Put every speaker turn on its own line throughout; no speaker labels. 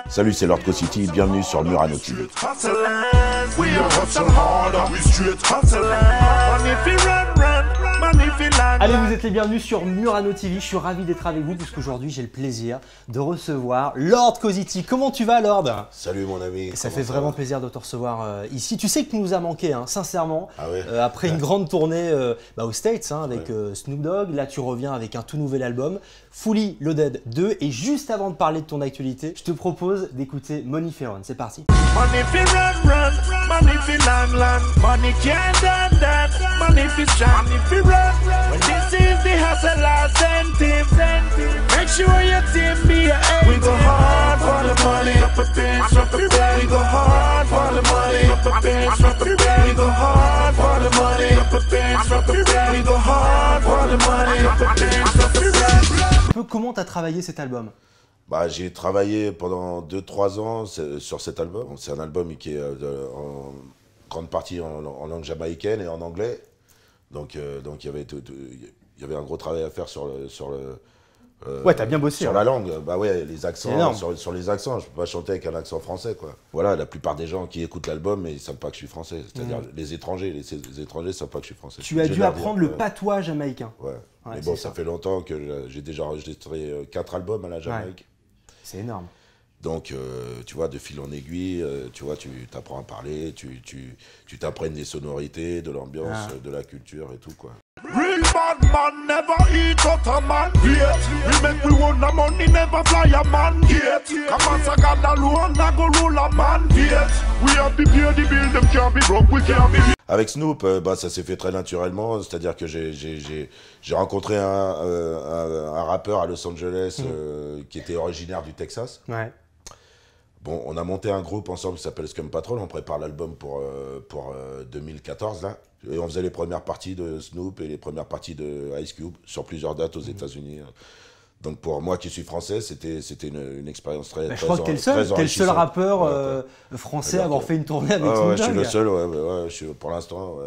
Salut, c'est Lord City, bienvenue sur Murano TV.
Allez, vous êtes les bienvenus sur Murano TV, je suis ravi d'être avec vous puisqu'aujourd'hui j'ai le plaisir de recevoir Lord City. Comment tu vas, Lord?
Salut mon ami.
Ça fait vraiment plaisir de te recevoir ici. Tu sais que tu nous as manqué, hein, sincèrement.
Ah ouais.
Après une grande tournée aux States avec Snoop Dogg, là tu reviens avec un tout nouvel album, Fully Loaded 2. Et juste avant de parler de ton actualité, je te propose d'écouter Money fi Run. C'est parti.
Money fi run, money fi long, money can't done, money fi strong, money fi run. When this is the hustle, incentive. Make sure your team be a A. We go hard for the money, up a bench, up a bench. We go hard for the money, up a bench, up a bench. We go hard for the money, up a bench, up a bench. We go hard for the money, up a bench, up a bench.
Comment tu as travaillé cet album?
Bah, j'ai travaillé pendant 2-3 ans sur cet album. C'est un album qui est en grande partie en langue jamaïcaine et en anglais. Donc il y avait un gros travail à faire sur
ouais, t'as bien bossé.
Sur
hein.
la langue, bah ouais, les accents,
sur
sur les accents, je peux pas chanter avec un accent français, quoi. Voilà, la plupart des gens qui écoutent l'album, mais ils savent pas que je suis français. C'est-à-dire les étrangers savent pas que je suis français.
Tu as dû apprendre le patois jamaïcain.
Ouais. Mais bon, ça fait longtemps que j'ai déjà enregistré 4 albums à la Jamaïque.
Ouais. C'est énorme.
Donc, tu vois, de fil en aiguille, tu vois, tu t'apprends à parler, tu t'apprends des sonorités, de l'ambiance, de la culture et tout, quoi.
Real bad man never eat out a man plate. We make we want the money, never fly a man gate. Come on, so God alone, I go rule a man gate. We have to pay the bill, them can't be broke, we can't be.
Avec Snoop, bah, ça s'est fait très naturellement, c'est-à-dire que j'ai rencontré un rappeur à Los Angeles qui était originaire du Texas.
Ouais.
Bon, on a monté un groupe ensemble qui s'appelle Scum Patrol, on prépare l'album pour 2014 là. Et on faisait les premières parties de Snoop et les premières parties de Ice Cube sur plusieurs dates aux États-Unis. Donc pour moi qui suis français, c'était une expérience très enrichissante.
Je crois que t'es le seul rappeur français à avoir fait une tournée avec Snoop Dogg.
Ouais, je suis le seul, ouais, pour l'instant. Ouais.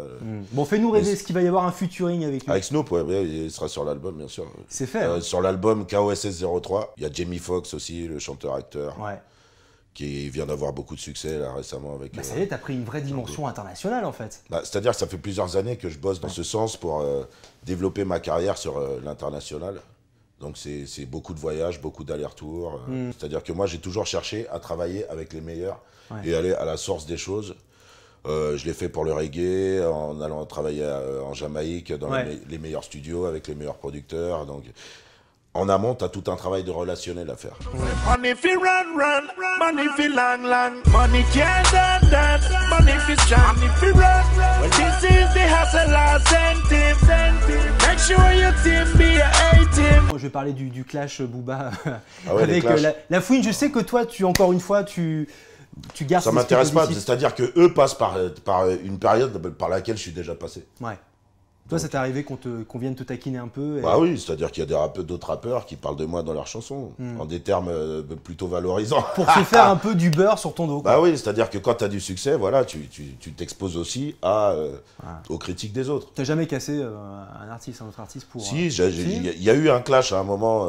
Bon, fais-nous rêver, est-ce qu'il va y avoir un featuring avec lui?
Avec Snoop, ouais, il sera sur l'album, bien sûr.
C'est fait. Hein.
Sur l'album KOSS 03, il y a Jamie Foxx aussi, le chanteur-acteur.
Ouais.
Qui vient d'avoir beaucoup de succès là récemment avec.
Bah ça y est, t'as pris une vraie dimension internationale en fait.
Bah, c'est-à-dire que ça fait plusieurs années que je bosse dans ce sens pour développer ma carrière sur l'international. Donc c'est beaucoup de voyages, beaucoup d'allers-retours. C'est-à-dire que moi j'ai toujours cherché à travailler avec les meilleurs et aller à la source des choses. Je l'ai fait pour le reggae, en allant travailler en Jamaïque, dans les meilleurs studios, avec les meilleurs producteurs. Donc, en amont, tu as tout un travail de relationnel à faire.
Money fi run, money fi long, money can't done, money fi strong, money fi run. Well, this is the hustle, incentive. Make sure your team be a A-team.
Je vais parler du clash Booba
Ouais,
avec la Fouine. Je sais que toi, encore une fois, tu gardes.
Ça m'intéresse pas, c'est-à-dire que eux passent par une période par laquelle je suis déjà passé.
Ouais. Toi, ça t'est arrivé qu'on vienne te taquiner un peu
Bah oui, c'est-à-dire qu'il y a d'autres rappeurs qui parlent de moi dans leurs chansons, en des termes plutôt valorisants.
Pour se faire un peu du beurre sur ton dos. Quoi.
Bah oui, c'est-à-dire que quand tu as du succès, voilà, tu t'exposes aussi aux critiques des autres.
T'as jamais cassé un autre artiste pour...
Si, il y a eu un clash à un moment,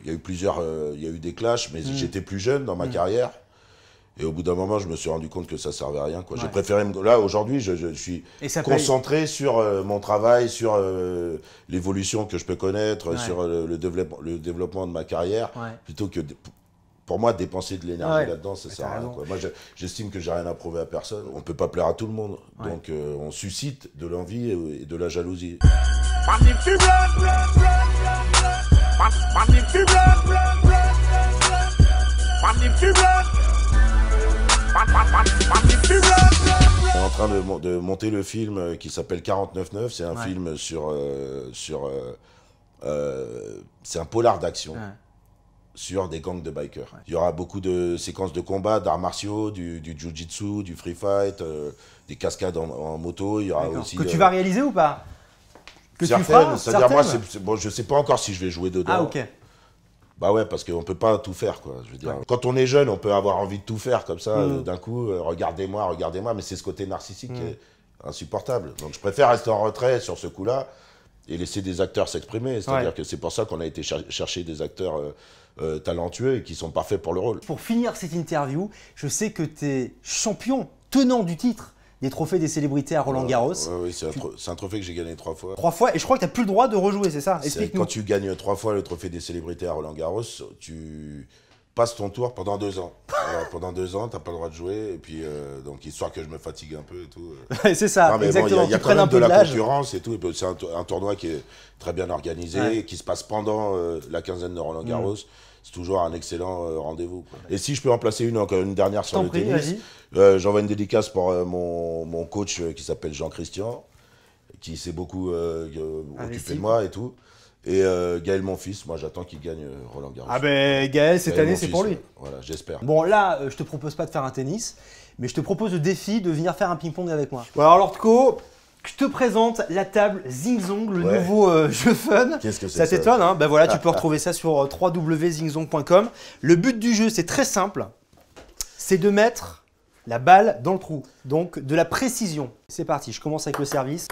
il y a eu des clashs, mais j'étais plus jeune dans ma carrière. Et au bout d'un moment, je me suis rendu compte que ça servait à rien. J'ai préféré là, aujourd'hui, je suis concentré sur mon travail, sur l'évolution que je peux connaître, sur le développement de ma carrière, plutôt que, pour moi, dépenser de l'énergie là-dedans, ça sert à rien. Moi, j'estime que j'ai rien à prouver à personne. On peut pas plaire à tout le monde. Donc, on suscite de l'envie et de la jalousie. On est en train de monter le film qui s'appelle 49.9. C'est un film c'est un polar d'action sur des gangs de bikers. Il y aura beaucoup de séquences de combat, d'arts martiaux, du jiu-jitsu, du free fight, des cascades en moto. Il y aura aussi
que tu vas réaliser ou pas? Que
certaines, c'est-à-dire moi, bon, je sais pas encore si je vais jouer dedans.
Ah ok.
Bah ouais, parce qu'on peut pas tout faire, quoi. Je veux dire, quand on est jeune, on peut avoir envie de tout faire comme ça, d'un coup, regardez-moi, mais c'est ce côté narcissique qui est insupportable. Donc je préfère rester en retrait sur ce coup-là et laisser des acteurs s'exprimer. C'est-à-dire que c'est pour ça qu'on a été chercher des acteurs talentueux et qui sont parfaits pour le rôle.
Pour finir cette interview, je sais que tu es champion, tenant du titre des trophées des célébrités à Roland-Garros.
Oui, c'est un trophée que j'ai gagné 3 fois.
3 fois, et je crois que tu n'as plus le droit de rejouer, c'est ça? Explique-nous.
Quand tu gagnes 3 fois le trophée des célébrités à Roland-Garros, tu passes ton tour pendant 2 ans. Alors, pendant 2 ans, tu n'as pas le droit de jouer, et puis donc histoire que je me fatigue un peu et tout.
C'est ça, exactement.
Il y a quand même de la concurrence et tout, et c'est un tournoi qui est très bien organisé, et qui se passe pendant la quinzaine de Roland-Garros. C'est toujours un excellent rendez-vous. Et si je peux en placer encore une dernière sur le tennis, j'envoie une dédicace pour mon coach qui s'appelle Jean-Christian, qui s'est beaucoup occupé de moi et tout. Et Gaël, mon fils, moi j'attends qu'il gagne Roland-Garros.
Ah ben Gaël, cette année c'est pour lui.
Voilà, j'espère.
Bon là, je te propose pas de faire un tennis, mais je te propose le défi de venir faire un ping-pong avec moi. Bon alors Lordco, je te présente la table Zing Zong, le nouveau jeu fun.
Qu'est-ce que c'est?
Ça t'étonne, hein? Ben voilà, tu peux retrouver ça sur www.zingzong.com. Le but du jeu, c'est très simple, c'est de mettre la balle dans le trou, donc de la précision. C'est parti, je commence avec le service.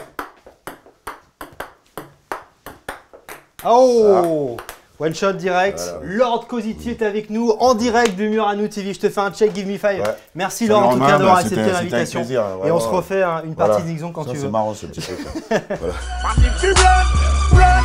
Oh, one shot direct. Voilà. Lord Cosity est avec nous en direct de Murano TV. Je te fais un check, give me five. Merci Lord en tout cas d'avoir accepté l'invitation. Et on se refait une partie de Zing Zong quand tu veux.
C'est marrant ce petit truc.
Voilà.